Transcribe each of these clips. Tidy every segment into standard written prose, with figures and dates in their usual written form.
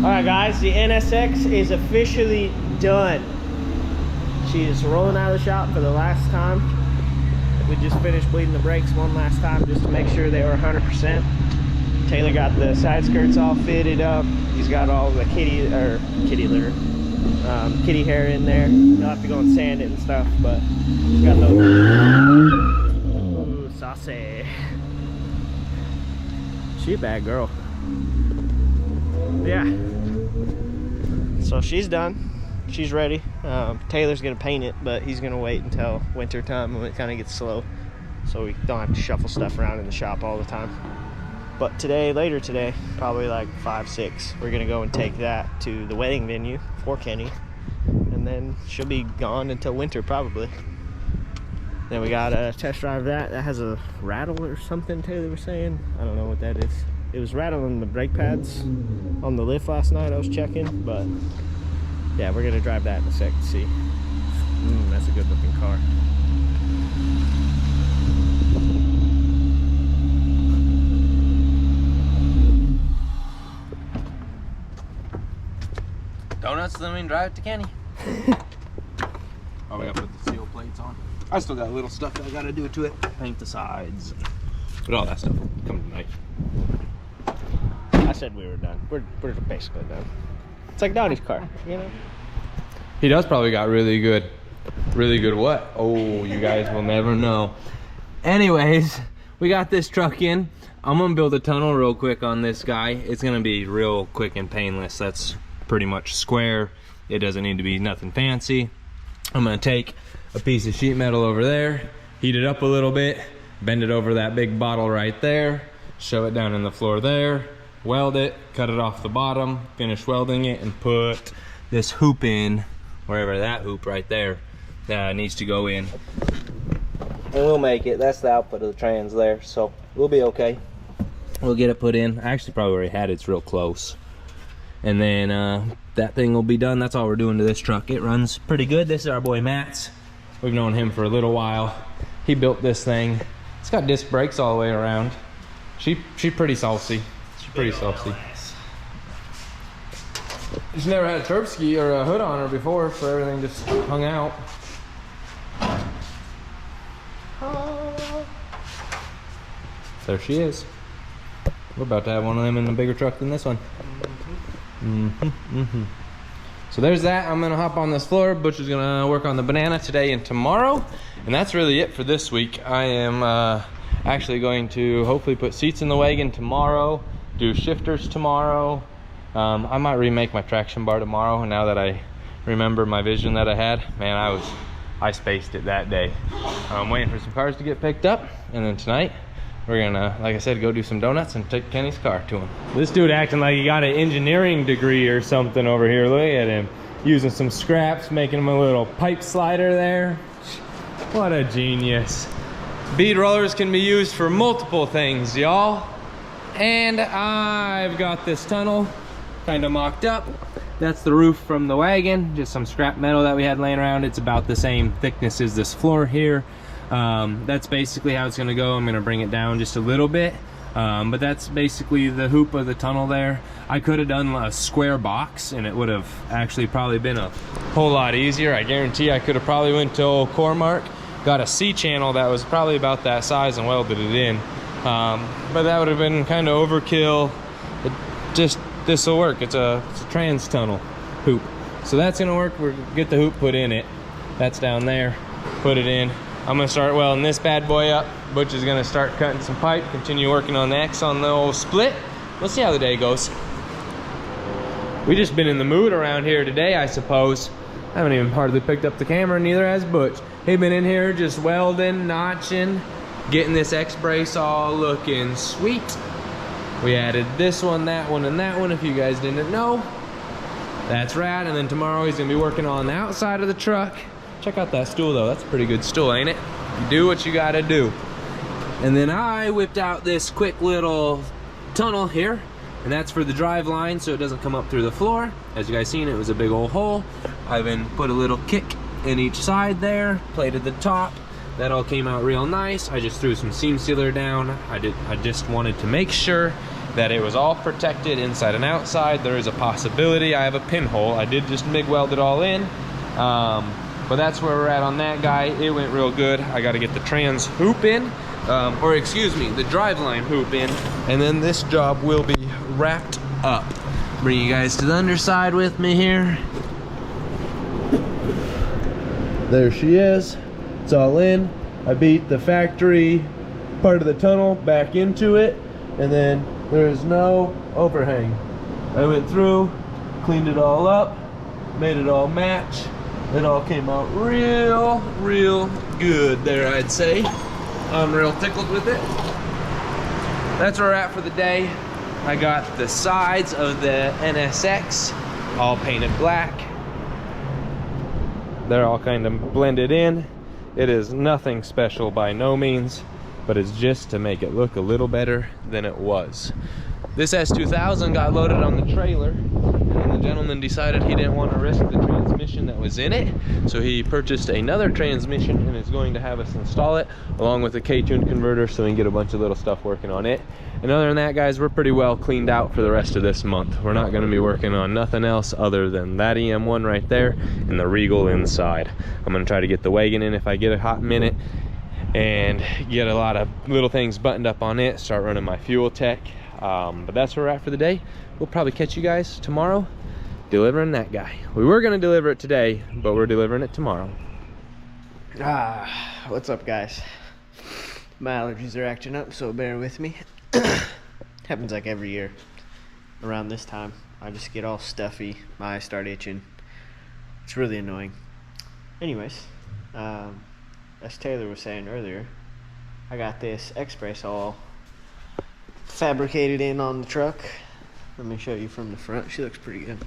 Alright guys, the NSX is officially done. She is rolling out of the shop for the last time. We just finished bleeding the brakes one last time just to make sure they were 100%. Taylor got the side skirts all fitted up. He's got all the kitty litter, kitty hair in there. You'll have to go and sand it and stuff, but he's got those. Ooh, saucy. She a bad girl. Yeah. So she's done. She's ready. Taylor's gonna paint it, but he's gonna wait until winter time when it kind of gets slow, so we don't have to shuffle stuff around in the shop all the time. But today, later today, probably like 5, 6, we're gonna go and take that to the wedding venue for Kenny, and then she'll be gone until winter probably. Then we got a test drive that has a rattle or something. Taylor was saying, I don't know what that is. It was rattling the brake pads on the lift last night. I was checking, but yeah, we're gonna drive that in a sec to see. That's a good looking car. Donuts, then we can drive it to Kenny. Oh, we gotta put the seal plates on. I still got little stuff that I gotta do to it. Paint the sides. But all that stuff will come tonight. I said we were done. We're basically done. It's like Donnie's car, you know? He does probably got really good what? Oh, you guys will never know. Anyways, we got this truck in. I'm gonna build a tunnel real quick on this guy. It's gonna be real quick and painless. That's pretty much square. It doesn't need to be nothing fancy. I'm gonna take a piece of sheet metal over there, heat it up a little bit, bend it over that big bottle right there, shove it down in the floor there, weld it, cut it off the bottom, finish welding it, and put this hoop in wherever that hoop right there needs to go in. And we'll make it. That's the output of the trans there, so we'll be okay. We'll get it put in. I actually probably already had it. It's real close. And then that thing will be done. That's all we're doing to this truck. It runs pretty good. This is our boy Matt's. We've known him for a little while. He built this thing. It's got disc brakes all the way around. She's pretty saucy. She's pretty saucy. She's never had a turb ski or a hood on her before, so everything just hung out. There she is. We're about to have one of them in a bigger truck than this one. So there's that. I'm gonna hop on this floor. Butch is gonna work on the banana today and tomorrow, and that's really it for this week. I am actually going to hopefully put seats in the wagon tomorrow, do shifters tomorrow. I might remake my traction bar tomorrow, now that I remember my vision that I had. Man, I spaced it that day. I'm waiting for some cars to get picked up, and then tonight we're gonna, like I said, go do some donuts and take Kenny's car to him. This dude acting like he got an engineering degree or something over here. Look at him, using some scraps, making him a little pipe slider there. What a genius. Bead rollers can be used for multiple things, y'all. And I've got this tunnel kind of mocked up. That's the roof from the wagon, just some scrap metal that we had laying around. It's about the same thickness as this floor here. That's basically how it's gonna go. I'm gonna bring it down just a little bit, but that's basically the hoop of the tunnel there. I could have done a square box and it would have actually probably been a whole lot easier. I guarantee I could have probably went to old Cormark, got a C channel that was probably about that size and welded it in, but that would have been kind of overkill. This will work. It's a trans tunnel hoop, so that's gonna work. We're gonna get the hoop put in it. That's down there. Put it in. I'm gonna start welding this bad boy up. Butch is gonna start cutting some pipe, continue working on the X on the old split. We'll see how the day goes. We just been in the mood around here today, I suppose. I haven't even hardly picked up the camera, neither has Butch. He's been in here just welding, notching, getting this X brace all looking sweet. We added this one, that one, and that one, if you guys didn't know. That's rad. And then tomorrow he's gonna be working on the outside of the truck. Check out that stool though, that's a pretty good stool, ain't it? You do what you gotta do. And then I whipped out this quick little tunnel here, and that's for the drive line so it doesn't come up through the floor. As you guys seen, it was a big old hole. I even put a little kick in each side there, plated the top. That all came out real nice. I just threw some seam sealer down. I just wanted to make sure that it was all protected inside and outside. There is a possibility I have a pinhole. I did just MIG weld it all in. But that's where we're at on that guy. It went real good. I got to get the trans hoop in, or excuse me, the driveline hoop in, and then this job will be wrapped up. Bring you guys to the underside with me here. There she is. It's all in. I beat the factory part of the tunnel back into it, and then there is no overhang. I went through, cleaned it all up, made it all match. It all came out real good there, I'd say. I'm real tickled with it. That's where we're at for the day. I got the sides of the NSX all painted black. They're all kind of blended in. It is nothing special by no means, but it's just to make it look a little better than it was. This S2000 got loaded on the trailer, and the gentleman decided he didn't want to risk the transmission that was in it, so he purchased another transmission and is going to have us install it along with a K-tune converter so we can get a bunch of little stuff working on it. And other than that, guys, we're pretty well cleaned out for the rest of this month. We're not going to be working on nothing else other than that EM1 right there and the Regal inside. I'm going to try to get the Wagon in if I get a hot minute and get a lot of little things buttoned up on it, start running my fuel tech. But that's where we're at for the day. We'll probably catch you guys tomorrow delivering that guy. We were going to deliver it today, but we're delivering it tomorrow. What's up, guys? My allergies are acting up, so bear with me. Happens like every year around this time. I just get all stuffy, my eyes start itching. It's really annoying. Anyways, as Taylor was saying earlier, I got this Express all fabricated in on the truck. Let me show you from the front. She looks pretty good.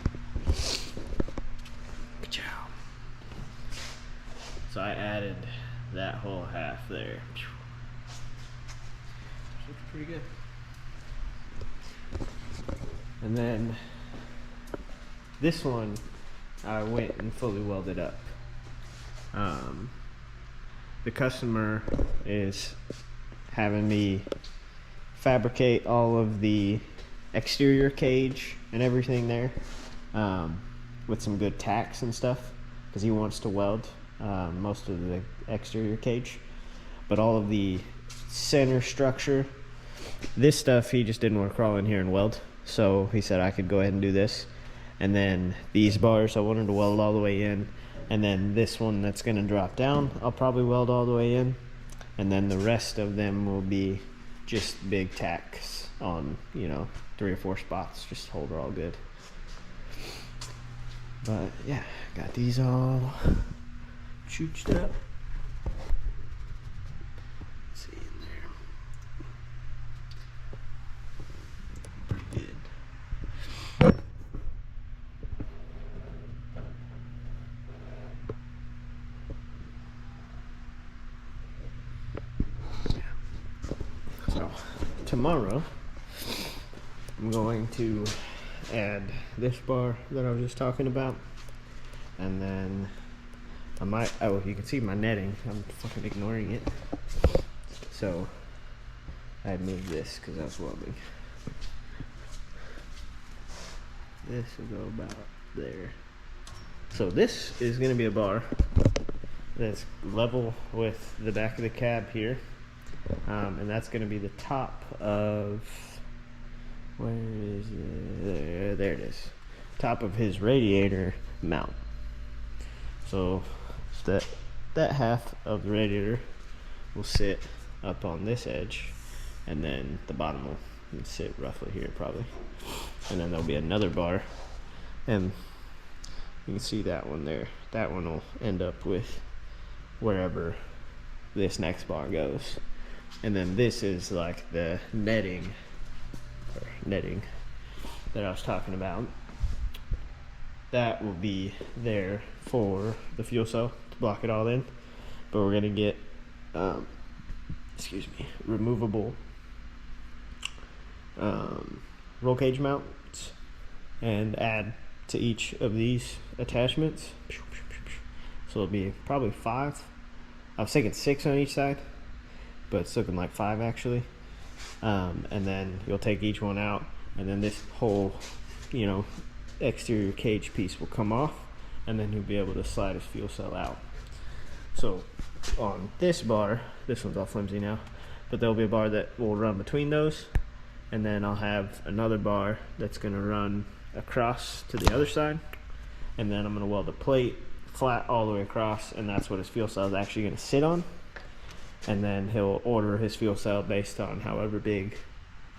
So I added that whole half there. Looks pretty good. And then this one I went and fully welded up. The customer is having me fabricate all of the exterior cage and everything there with some good tacks and stuff, because he wants to weld most of the exterior cage, but all of the center structure, this stuff, he just didn't want to crawl in here and weld, so he said I could go ahead and do this. And then these bars I wanted to weld all the way in, and then this one that's going to drop down I'll probably weld all the way in, and then the rest of them will be just big tacks on, you know, 3 or 4 spots, just hold her all good. But yeah, got these all chooched up. Let's see in there. Pretty good. So tomorrow I'm going to add this bar that I was just talking about, and then I might, oh, you can see my netting, I'm fucking ignoring it, so I moved this because I was welding. This will go about there. So this is going to be a bar that's level with the back of the cab here, and that's going to be the top of, where is it? There it is. Top of his radiator mount. So that half of the radiator will sit up on this edge, and then the bottom will sit roughly here probably. And then there'll be another bar, and you can see that one there. That one will end up with wherever this next bar goes. And then this is like the netting that I was talking about. That will be there for the fuel cell to block it all in, but we're gonna get removable roll cage mounts and add to each of these attachments. So it'll be probably 5 I was thinking 6 on each side, but it's looking like 5 actually. And then you'll take each one out, and then this whole, you know, exterior cage piece will come off, and then he'll be able to slide his fuel cell out. So on this bar, this one's all flimsy now, but there'll be a bar that will run between those, and then I'll have another bar that's going to run across to the other side, and then I'm going to weld a plate flat all the way across, and that's what his fuel cell is actually going to sit on. And then he'll order his fuel cell based on however big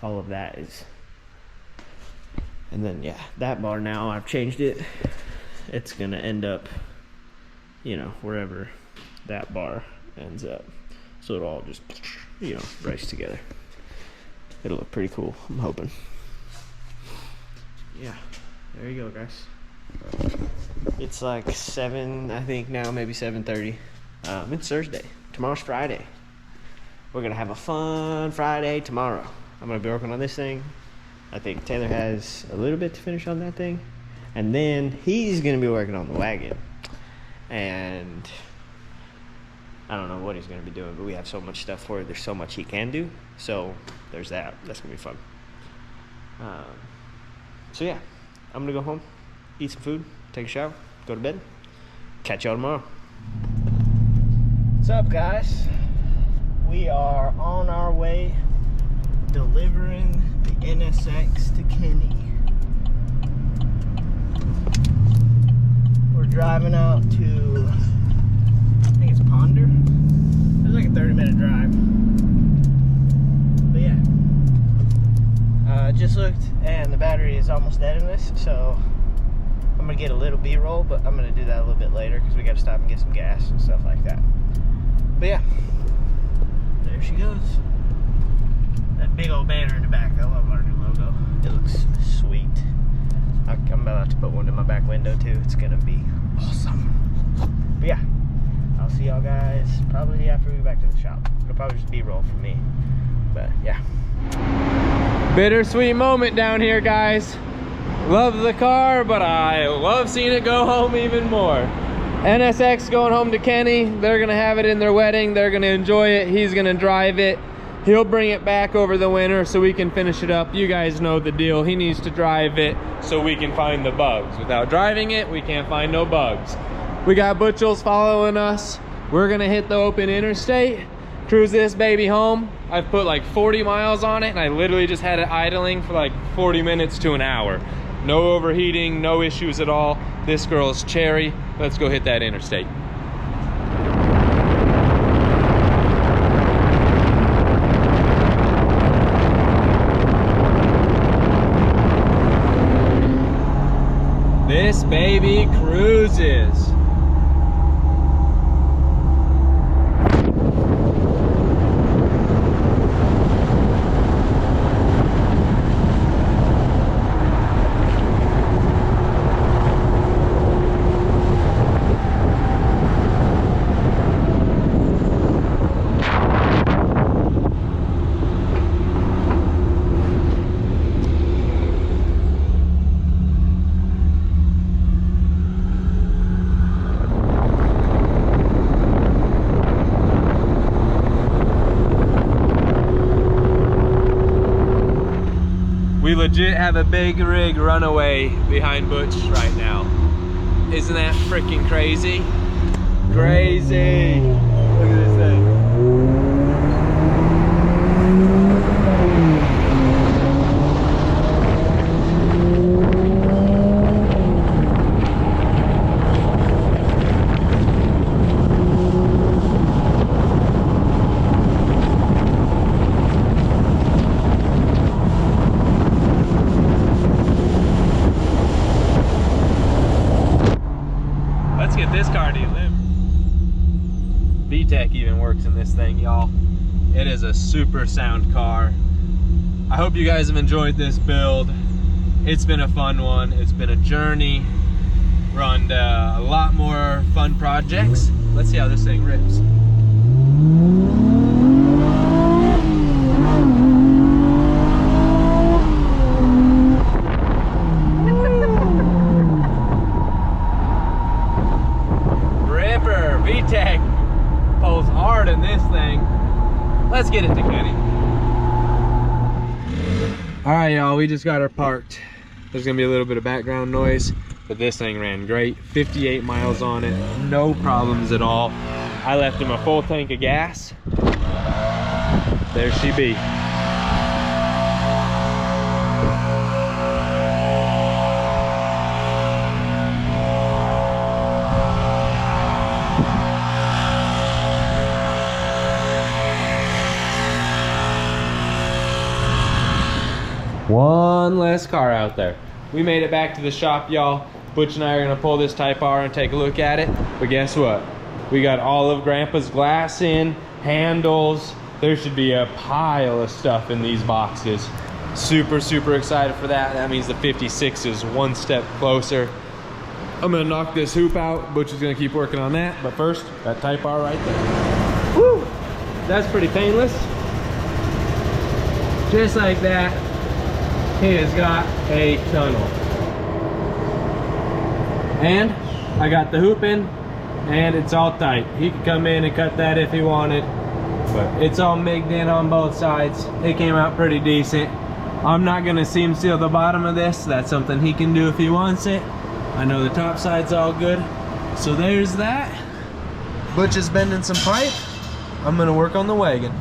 all of that is. And then yeah, that bar now I've changed it. It's going to end up, you know, wherever that bar ends up. So it'll all just, you know, race together. It'll look pretty cool, I'm hoping. Yeah, there you go, guys. It's like 7, I think now, maybe 7:30. It's Thursday. Tomorrow's Friday. We're gonna have a fun Friday tomorrow. I'm gonna be working on this thing. I think Taylor has a little bit to finish on that thing, and then he's gonna be working on the wagon. And I don't know what he's gonna be doing, but we have so much stuff for it. There's so much he can do. So there's that. That's gonna be fun. So yeah, I'm gonna go home, eat some food, take a shower, go to bed. Catch y'all tomorrow. What's up, guys? We are on our way delivering the NSX to Kenny. We're driving out to, I think it's Ponder. It's like a 30-minute drive. But yeah, just looked and the battery is almost dead in this, so I'm gonna get a little B-roll, but I'm gonna do that a little bit later because we gotta stop and get some gas and stuff like that. But yeah, there she goes. That big old banner in the back. I love our new logo. It looks sweet. I'm about to put one in my back window too. It's gonna be awesome. But yeah, I'll see y'all guys probably after we get back to the shop. It'll probably just B-roll for me. But yeah. Bittersweet moment down here, guys. Love the car, but I love seeing it go home even more. NSX going home to Kenny. They're gonna have it in their wedding. They're gonna enjoy it. He's gonna drive it. He'll bring it back over the winter so we can finish it up. You guys know the deal. He needs to drive it so we can find the bugs. Without driving it, we can't find no bugs. We got Butchels following us. We're gonna hit the open interstate, cruise this baby home. I've put like 40 miles on it, and I literally just had it idling for like 40 minutes to an hour. No overheating, no issues at all. This girl's cherry. Let's go hit that interstate. This baby cruises. We legit have a big rig runaway behind Butch right now. Isn't that freaking crazy? Crazy. Look at this thing. Let's get this car delivered. VTEC even works in this thing, y'all. It is a super sound car. I hope you guys have enjoyed this build. It's been a fun one. It's been a journey. We're on a lot more fun projects. Let's see how this thing rips. VTEC pulls All right, y'all, we just got her parked. There's gonna be a little bit of background noise, but this thing ran great. 58 miles on it, no problems at all. I left him a full tank of gas. There she be. One less car out there. We made it back to the shop, y'all. Butch and I are gonna pull this Type R and take a look at it. But guess what? We got all of Grandpa's glass in, handles. There should be a pile of stuff in these boxes. Super, super excited for that. That means the 56 is one step closer. I'm gonna knock this hoop out. Butch is gonna keep working on that. But first, that Type R right there. Woo! That's pretty painless. Just like that. He has got a tunnel. And I got the hoop in and it's all tight. He could come in and cut that if he wanted, but it's all migged in on both sides. It came out pretty decent. I'm not gonna seam seal the bottom of this. That's something he can do if he wants it. I know the top side's all good. So there's that. Butch is bending some pipe. I'm gonna work on the wagon.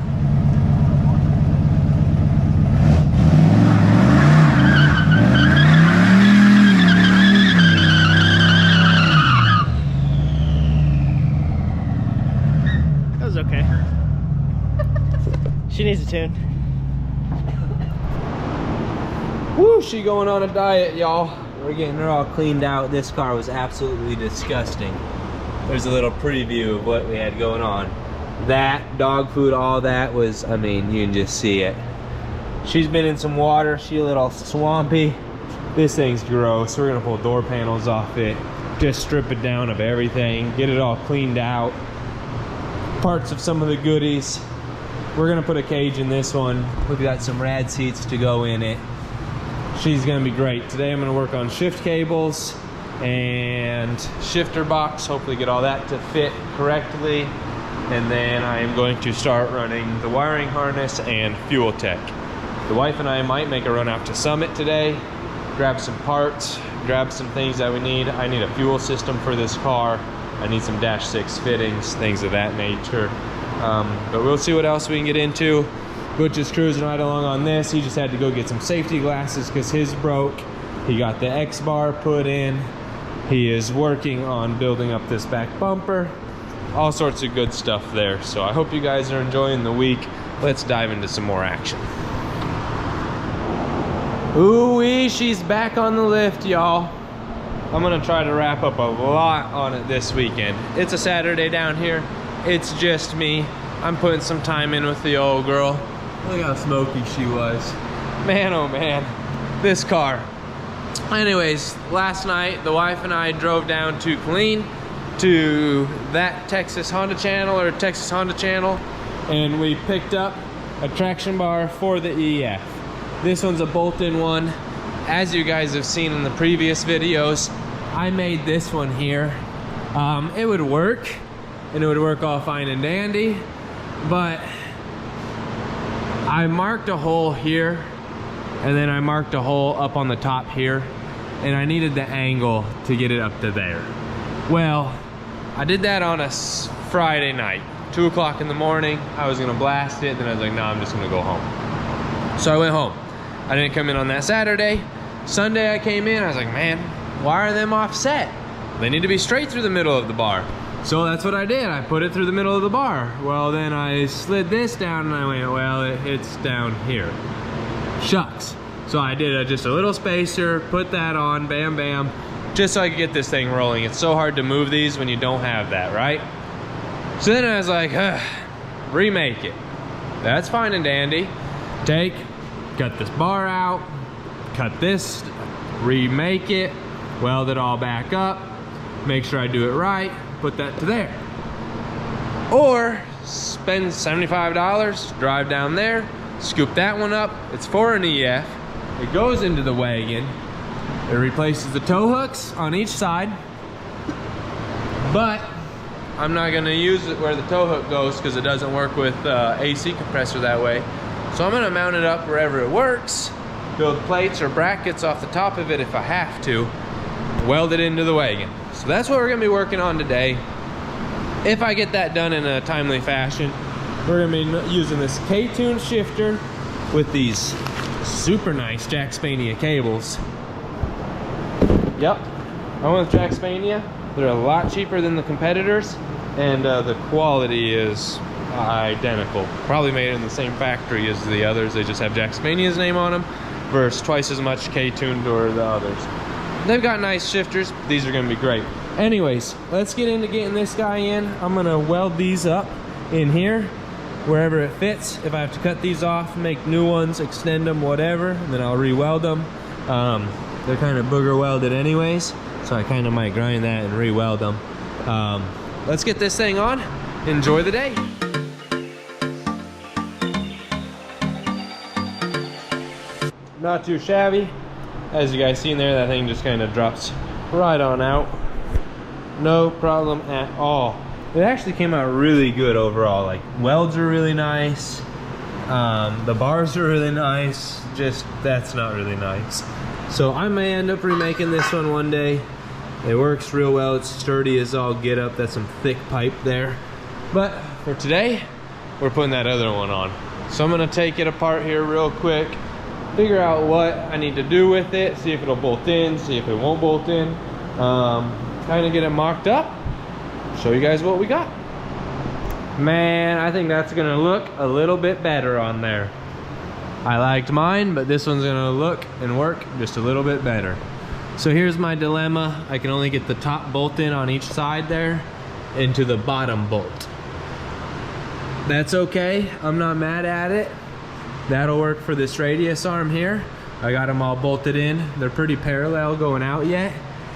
Okay. She needs a tune. Woo, she going on a diet, y'all. We're getting her all cleaned out. This car was absolutely disgusting. There's a little preview of what we had going on. That, dog food, all that was, I mean, you can just see it. She's been in some water. She a little swampy. This thing's gross. We're gonna pull door panels off it. Just strip it down of everything. Get it all cleaned out. Parts of some of the goodies. We're gonna put a cage in this one. We've got some rad seats to go in it. She's gonna be great. Today I'm gonna work on shift cables and shifter box, hopefully get all that to fit correctly. And then I am going to start running the wiring harness and fuel tech. The wife and I might make a run out to Summit today, grab some parts, grab some things that we need. I need a fuel system for this car. I need some dash 6 fittings, things of that nature. But we'll see what else we can get into. Butch is cruising right along on this. He just had to go get some safety glasses because his broke. He got the X-bar put in. He is working on building up this back bumper. All sorts of good stuff there. So I hope you guys are enjoying the week. Let's dive into some more action. Ooh-wee, she's back on the lift, y'all. I'm gonna try to wrap up a lot on it this weekend. It's a Saturday down here. It's just me. I'm putting some time in with the old girl. Look how smoky she was. Man, oh man, this car. Anyways, last night, the wife and I drove down to Killeen to that Texas Honda channel or Texas Honda channel, and we picked up a traction bar for the EF. This one's a bolt-in one. As you guys have seen in the previous videos, I made this one here. It would work, and it would work all fine and dandy, but I marked a hole here, and then I marked a hole up on the top here, and I needed the angle to get it up to there. Well, I did that on a Friday night, 2 o'clock in the morning. I was gonna blast it, then I was like, no, I'm just gonna go home. So I went home. I didn't come in on that Saturday. Sunday I came in, I was like, man, why are them offset? They need to be straight through the middle of the bar. So that's what I did. I put it through the middle of the bar. Well, then I slid this down and I went, well, it's down here. Shucks. So I did just a little spacer, put that on, bam, bam, just so I could get this thing rolling. It's so hard to move these when you don't have that, right? So then I was like, remake it. That's fine and dandy. Cut this bar out, cut this, remake it, weld it all back up, make sure I do it right, put that to there. Or spend $75, drive down there, scoop that one up. It's for an EF. It goes into the wagon. It replaces the tow hooks on each side, but I'm not gonna use it where the tow hook goes because it doesn't work with AC compressor that way. So I'm gonna mount it up wherever it works, build plates or brackets off the top of it if I have to, weld it into the wagon. So that's what we're gonna be working on today. If I get that done in a timely fashion, we're gonna be using this K-tune shifter with these super nice Jackspania cables. Yep, I went with Jackspania. They're a lot cheaper than the competitors, and the quality is identical. Probably made in the same factory as the others. They just have Jackspania's name on them versus twice as much K-tuned or the others. They've got nice shifters. These are gonna be great. Anyways, let's get into getting this guy in. I'm gonna weld these up in here, wherever it fits. If I have to cut these off, make new ones, extend them, whatever, and then I'll re-weld them. They're kind of booger welded anyways, so I kind of might grind that and re-weld them. Let's get this thing on. Enjoy the day. Not too shabby. As you guys see in there, that thing just kind of drops right on out. No problem at all. It actually came out really good overall. Like, welds are really nice. The bars are really nice. Just, that's not really nice. So I may end up remaking this one day. It works real well. It's sturdy as all get up. That's some thick pipe there. But for today, we're putting that other one on. So I'm gonna take it apart here real quick, figure out what I need to do with it, see if it'll bolt in, see if it won't bolt in. Kind of get it mocked up, show you guys what we got. Man, I think that's gonna look a little bit better on there. I liked mine, but this one's gonna look and work just a little bit better. So here's my dilemma. I can only get the top bolt in on each side there into the bottom bolt. That's okay, I'm not mad at it. That'll work for this radius arm here. I got them all bolted in. They're pretty parallel going out yet,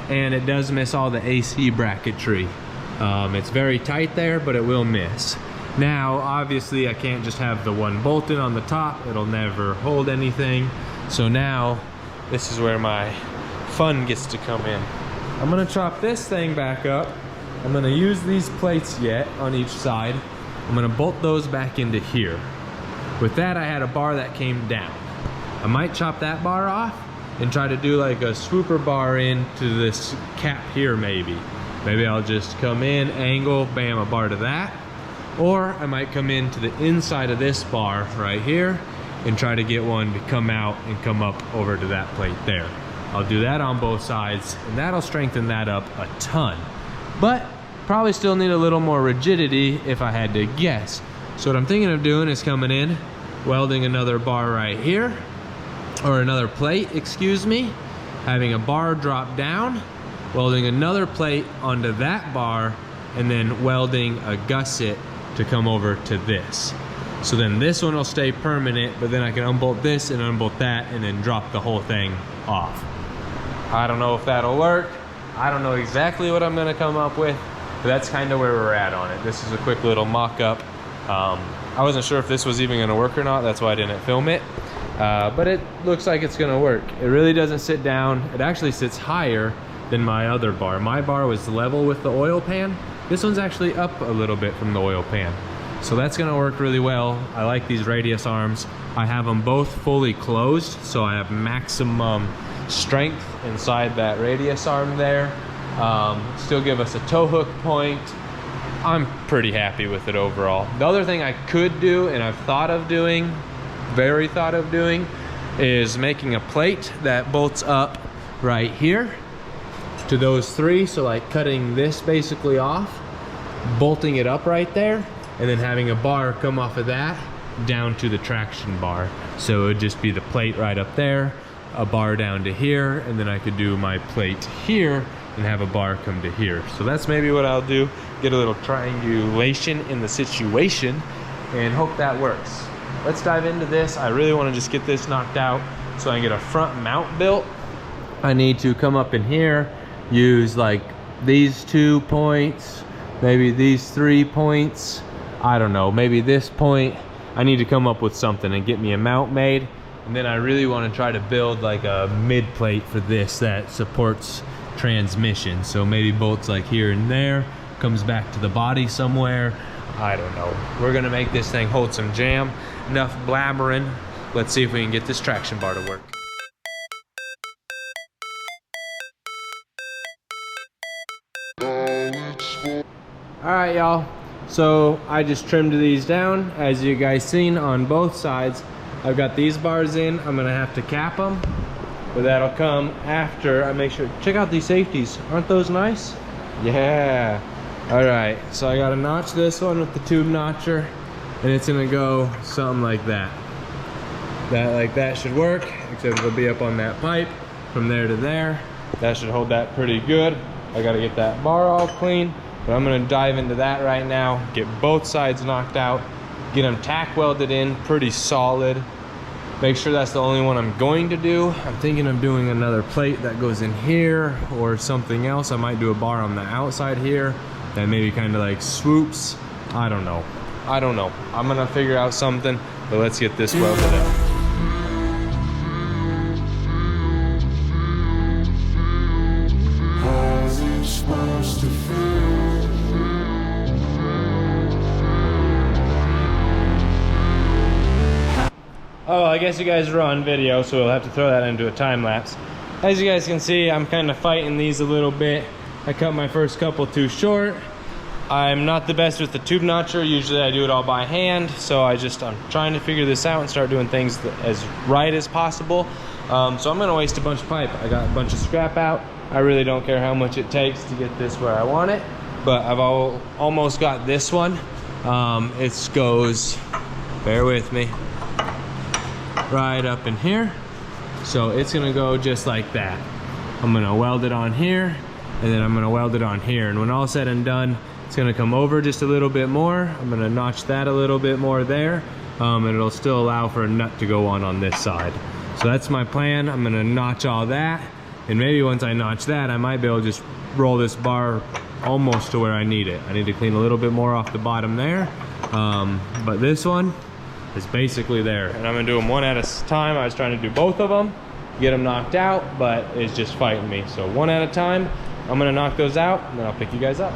and it does miss all the AC bracketry. It's very tight there, but it will miss. Now, obviously, I can't just have the one bolted on the top. It'll never hold anything. So now, this is where my fun gets to come in. I'm gonna chop this thing back up. I'm gonna use these plates yet on each side. I'm gonna bolt those back into here. With that, I had a bar that came down. I might chop that bar off and try to do like a swooper bar into this cap here maybe. Maybe I'll just come in, angle, bam, a bar to that. Or I might come into the inside of this bar right here and try to get one to come out and come up over to that plate there. I'll do that on both sides, and that'll strengthen that up a ton. But probably still need a little more rigidity if I had to guess. So what I'm thinking of doing is coming in, welding another bar right here, or another plate, excuse me, having a bar drop down, welding another plate onto that bar, and then welding a gusset to come over to this. So then this one will stay permanent, but then I can unbolt this and unbolt that and then drop the whole thing off. I don't know if that'll work. I don't know exactly what I'm gonna come up with, but that's kind of where we're at on it. This is a quick little mock-up. I wasn't sure if this was even gonna work or not, that's why I didn't film it. But it looks like it's gonna work. It really doesn't sit down. It actually sits higher than my other bar. My bar was level with the oil pan. This one's actually up a little bit from the oil pan. So that's gonna work really well. I like these radius arms. I have them both fully closed, so I have maximum strength inside that radius arm there. Still give us a tow hook point. I'm pretty happy with it overall. The other thing I could do, and I've thought of doing, very thought of doing, is making a plate that bolts up right here to those three. So like cutting this basically off, bolting it up right there, and then having a bar come off of that down to the traction bar. So it would just be the plate right up there, a bar down to here, and then I could do my plate here and have a bar come to here. So that's maybe what I'll do, get a little triangulation in the situation and hope that works. Let's dive into this. I really want to just get this knocked out so I can get a front mount built. I need to come up in here, use like these 2 points, maybe these 3 points, I don't know, maybe this point. I need to come up with something and get me a mount made. And then I really want to try to build like a mid plate for this that supports transmission. So maybe bolts like here and there, comes back to the body somewhere. I don't know. We're gonna make this thing hold some jam. Enough blabbering. Let's see if we can get this traction bar to work. All right, y'all. So I just trimmed these down, as you guys seen, on both sides. I've got these bars in. I'm gonna have to cap them, but that'll come after I make sure. Check out these safeties. Aren't those nice? Yeah. All right, so I gotta notch this one with the tube notcher, and it's gonna go something like that. That should work, except it'll be up on that pipe from there to there. That should hold that pretty good. I gotta get that bar all clean, but I'm gonna dive into that right now, get both sides knocked out, get them tack welded in pretty solid. Make sure that's the only one I'm going to do. I'm thinking of doing another plate that goes in here or something else. I might do a bar on the outside here that maybe kind of like swoops. I don't know. I'm gonna figure out something, but let's get this welded up. Oh, I guess you guys are on video, so we'll have to throw that into a time lapse. As you guys can see, I'm kind of fighting these a little bit. I cut my first couple too short. I'm not the best with the tube notcher. Usually I do it all by hand, so I'm trying to figure this out and start doing things as right as possible. So I'm gonna waste a bunch of pipe. I got a bunch of scrap out. I really don't care how much it takes to get this where I want it, but I've almost got this one. It goes, bear with me, right up in here. So it's gonna go just like that. I'm gonna weld it on here, and then I'm gonna weld it on here. And when all said and done, it's gonna come over just a little bit more. I'm gonna notch that a little bit more there, and it'll still allow for a nut to go on this side. So that's my plan. I'm gonna notch all that, and maybe once I notch that, I might be able to just roll this bar almost to where I need it. I need to clean a little bit more off the bottom there, but this one is basically there, and I'm gonna do them one at a time. I was trying to do both of them, get them knocked out, but it's just fighting me. So one at a time, I'm gonna knock those out, and then I'll pick you guys up.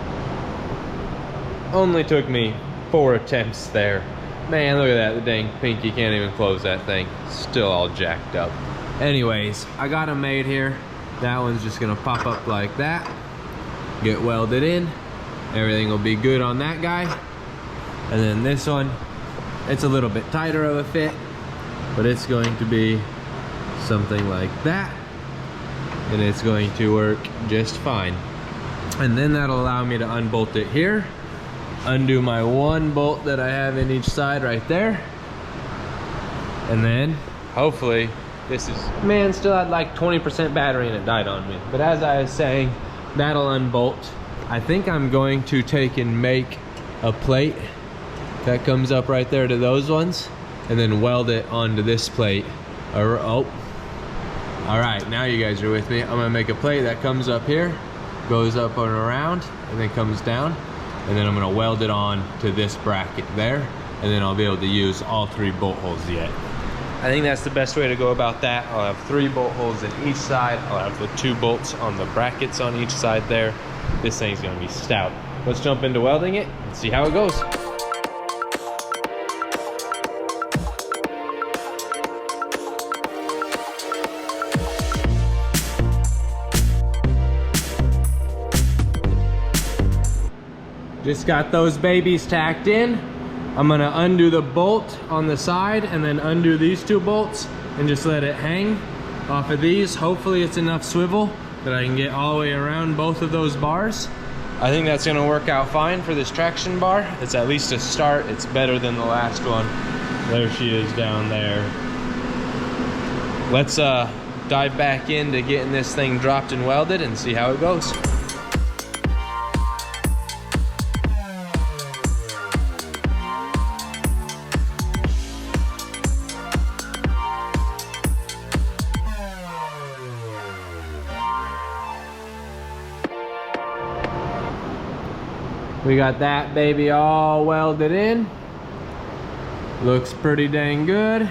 Only took me 4 attempts there. Man, look at that, the dang pinky can't even close that thing. Still all jacked up. Anyways, I got them made here. That one's just gonna pop up like that, get welded in. Everything will be good on that guy. And then this one, it's a little bit tighter of a fit, but it's going to be something like that, and it's going to work just fine. And then that'll allow me to unbolt it here, undo my one bolt that I have in each side right there, and then hopefully this is, man, still had like 20% battery and it died on me. But as I was saying, that'll unbolt. I think I'm going to take and make a plate that comes up right there to those ones, and then weld it onto this plate. Oh, all right, now you guys are with me. I'm gonna make a plate that comes up here, goes up and around, and then comes down, and then I'm gonna weld it on to this bracket there, and then I'll be able to use all 3 bolt holes yet. I think that's the best way to go about that. I'll have 3 bolt holes in each side. I'll have the 2 bolts on the brackets on each side there. This thing's gonna be stout. Let's jump into welding it and see how it goes. Just got those babies tacked in. I'm gonna undo the bolt on the side and then undo these 2 bolts and just let it hang off of these. Hopefully it's enough swivel that I can get all the way around both of those bars. I think that's gonna work out fine for this traction bar. It's at least a start. It's better than the last one. There she is down there. Let's dive back into getting this thing dropped and welded and see how it goes. We got that baby all welded in. Looks pretty dang good.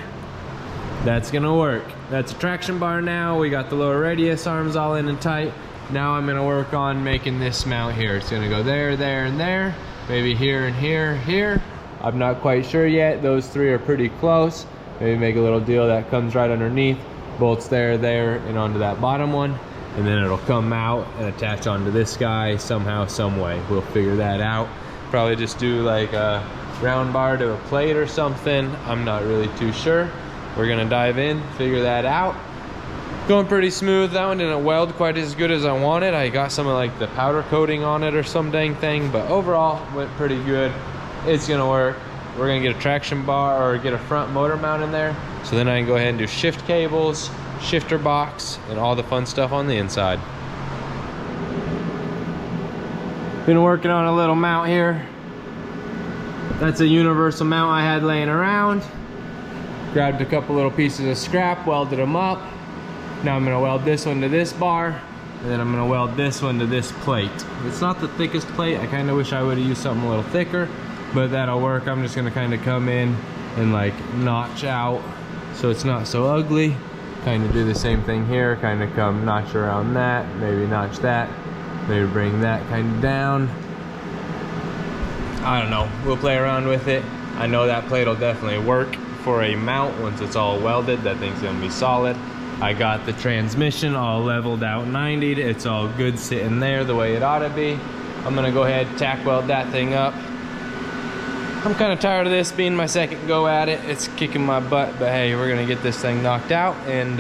That's gonna work. That's a traction bar now. We got the lower radius arms all in and tight. Now I'm gonna work on making this mount here. It's gonna go there, there, and there. Maybe here and here, here. I'm not quite sure yet. Those 3 are pretty close. Maybe make a little deal that comes right underneath. Bolts there, there, and onto that bottom one. and then it'll come out and attach onto this guy somehow, some way. We'll figure that out. Probably just do like a round bar to a plate or something. I'm not really too sure. We're gonna dive in, figure that out. Going pretty smooth. That one didn't weld quite as good as I wanted. I got some of like the powder coating on it or some dang thing, but overall went pretty good. It's gonna work. We're gonna get a traction bar or get a front motor mount in there, so then I can go ahead and do shift cables, shifter box, and all the fun stuff on the inside. Been working on a little mount here. That's a universal mount I had laying around. Grabbed a couple little pieces of scrap, welded them up. Now I'm gonna weld this one to this bar, and then I'm gonna weld this one to this plate. It's not the thickest plate. I kind of wish I would have used something a little thicker, but that'll work. I'm just gonna kind of come in and like notch out so it's not so ugly. Kind of do the same thing here, kind of come notch around that, maybe notch that, maybe bring that kind of down. I don't know, we'll play around with it. I know that plate will definitely work for a mount once it's all welded. That thing's gonna be solid. I got the transmission all leveled out 90'd. It's all good sitting there the way it ought to be. I'm gonna go ahead, tack weld that thing up. I'm kind of tired of this being my second go at it. It's kicking my butt, but hey, we're gonna get this thing knocked out and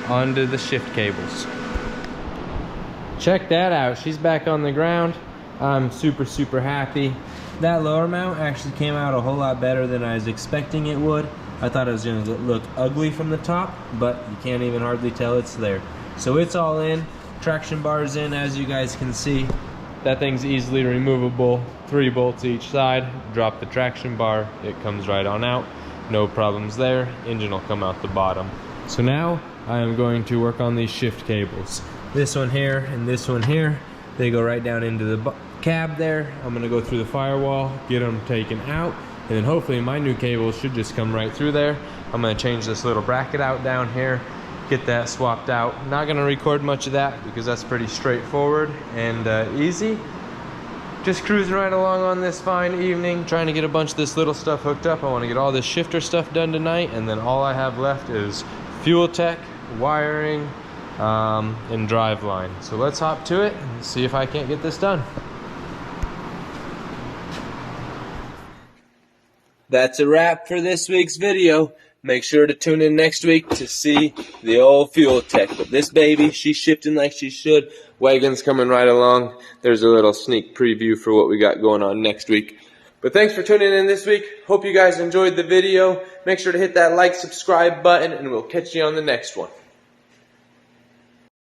onto the shift cables. Check that out, she's back on the ground. I'm super happy. That lower mount actually came out a whole lot better than I was expecting it would. I thought it was gonna look ugly from the top, but you can't even hardly tell it's there. So it's all in, traction bar's in, as you guys can see. That thing's easily removable, 3 bolts each side. Drop the traction bar, it comes right on out. No problems there, engine will come out the bottom. So now I am going to work on these shift cables. This one here and this one here, they go right down into the cab there. I'm gonna go through the firewall, get them taken out, and then hopefully my new cables should just come right through there. I'm gonna change this little bracket out down here, get that swapped out. Not gonna record much of that because that's pretty straightforward and easy. Just cruising right along on this fine evening, trying to get a bunch of this little stuff hooked up. I wanna get all this shifter stuff done tonight, and then all I have left is fuel tech, wiring, and drive line. So let's hop to it and see if I can't get this done. That's a wrap for this week's video. Make sure to tune in next week to see the old fuel tech. But this baby, she's shifting like she should. Wagon's coming right along. There's a little sneak preview for what we got going on next week. But thanks for tuning in this week. Hope you guys enjoyed the video. Make sure to hit that like, subscribe button, and we'll catch you on the next one.